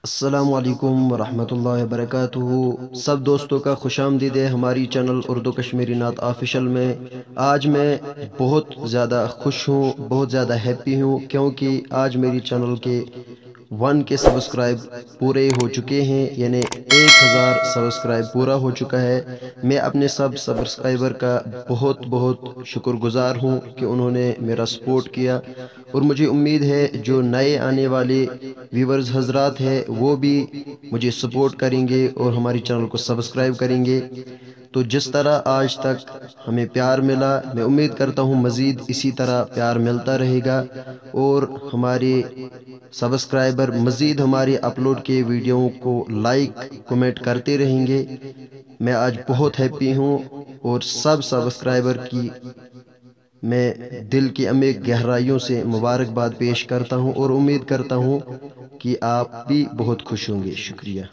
السلام علیکم ورحمۃ اللہ وبرکاتہ۔ سب دوستوں کا خوش آمدید ہے ہماری چینل اردو کشمیری نعت آفیشل میں۔ آج میں بہت زیادہ خوش ہوں، بہت زیادہ ہیپی ہوں، کیونکہ آج میری چینل کے 1 کے سبسکرائب پورے ہو چکے ہیں، یعنی 1000 سبسکرائب پورا ہو چکا ہے۔ میں اپنے سب سبسکرائبر کا بہت بہت شکر گزار ہوں کہ انہوں نے میرا سپورٹ کیا، اور مجھے امید ہے جو نئے آنے والے ویورز حضرات ہیں وہ بھی مجھے سپورٹ کریں گے اور ہماری چینل کو سبسکرائب کریں گے۔ تو جس طرح آج تک ہمیں پیار ملا، میں امید کرتا ہوں مزید اسی طرح پیار ملتا رہے گا، اور ہمارے سبسکرائبر مزید ہمارے اپلوڈ کیے ویڈیوؤں کو لائک کمنٹ کرتے رہیں گے۔ میں آج بہت ہیپی ہوں، اور سب سبسکرائبر کی میں دل کی عمیق گہرائیوں سے مبارکباد پیش کرتا ہوں، اور امید کرتا ہوں کہ آپ بھی بہت خوش ہوں گے۔ شکریہ۔